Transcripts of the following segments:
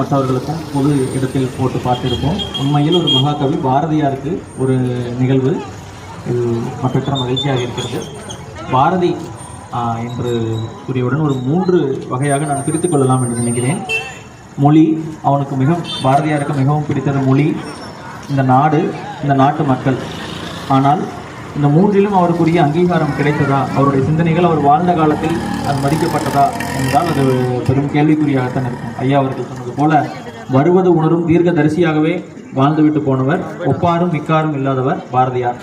மற்றவர்களுக்கும் பொது இடத்தில் போட்டு பார்த்திருப்போம். உண்மையில் ஒரு மகாகவி பாரதியாருக்கு ஒரு நிகழ்வு இது மற்றற்ற மகிழ்ச்சியாக இருக்கிறது. பாரதி என்று கூறியவுடன் ஒரு 3 வகையாக நான் பிரித்துக் கொள்ளலாம் என்று நினைக்கிறேன். மொழி, அவனுக்கு பாரதியாருக்கு மிகவும் பிடித்தது மொழி, இந்த நாடு, இந்த நாட்டு மக்கள். ஆனால் இந்த 3லும் அவருக்குரிய அங்கீகாரம் கிடைத்ததா, அவருடைய சிந்தனைகள் அவர் வாழ்ந்த காலத்தில் அது மதிக்கப்பட்டதா என்றால் அது பெரும் கேள்விக்குறியாகத்தான் இருக்கும். ஐயா அவர்கள் சொன்னது போல வருவது உணரும் தீர்க்கதரிசியாகவே வாழ்ந்துவிட்டு போனவர், ஒப்பாரும் மிக்காரும் இல்லாதவர் பாரதியார்.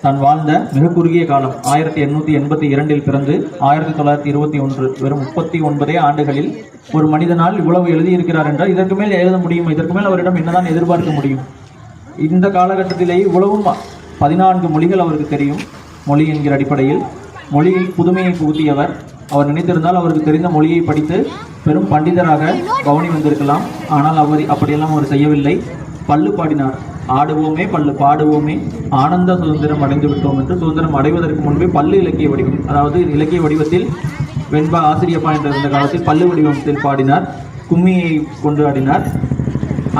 தான் வாழ்ந்த மிக குறுகிய காலம் 1882 பிறந்து 1921, வெறும் 39 ஆண்டுகளில் ஒரு மனிதனால் இவ்வளவு எழுதியிருக்கிறார் என்றால் இதற்கு மேல் எழுத முடியும், இதற்கு மேல் அவரிடம் என்னதான் எதிர்பார்க்க முடியும்? இந்த காலகட்டத்திலேயே இவ்வளவும் 14 மொழிகள் அவருக்கு தெரியும். மொழி என்கிற அடிப்படையில் மொழியில் புதுமையை புகுத்தியவர். அவர் நினைத்திருந்தால் அவருக்கு தெரிந்த மொழியை படித்து பெரும் பண்டிதராக கவனி வந்திருக்கலாம். ஆனால் அப்படியெல்லாம் அவர் செய்யவில்லை. பல்லு பாடினார். ஆடுவோமே பல்லு பாடுவோமே ஆனந்த சுதந்திரம் அடைந்து விட்டோம் என்று சுதந்திரம் அடைவதற்கு முன்பே பல்லு இலக்கிய வடிவம், அதாவது இலக்கிய வடிவத்தில் வெண்பா ஆசிரியப்பா என்ற இருந்த காலத்தில் பல்லு வடிவத்தில் பாடினார். கும்மியை கொண்டு ஆடினார்.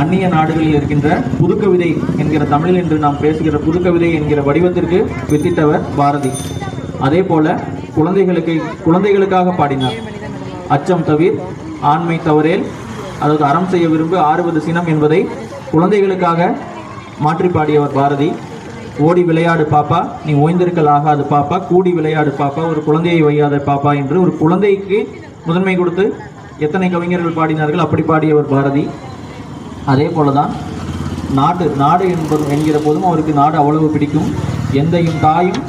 அந்நிய நாடுகளில் இருக்கின்ற புதுக்கவிதை என்கிற தமிழில் என்று நாம் பேசுகிற புதுக்கவிதை என்கிற வடிவத்திற்கு வித்திட்டவர் பாரதி. அதே போல குழந்தைகளுக்காக பாடினார். அச்சம் தவிர், ஆண்மை தவறேல், அதாவது அறம் செய்ய விரும்பு, ஆறுவது சினம் என்பதை குழந்தைகளுக்காக மாற்றி பாடியவர் பாரதி. ஓடி விளையாடு பாப்பா, நீ ஓய்ந்திருக்கல் ஆகாது பாப்பா, கூடி விளையாடு பாப்பா, ஒரு குழந்தையை வையாத பாப்பா என்று ஒரு குழந்தைக்கு முதன்மை கொடுத்து எத்தனை கவிஞர்கள் பாடினார்கள், அப்படி பாடியவர் பாரதி. அதே போலதான் நாடு என்கிற போதும் அவருக்கு நாடு அவ்வளவு பிடிக்கும். எந்தையும் தாயும்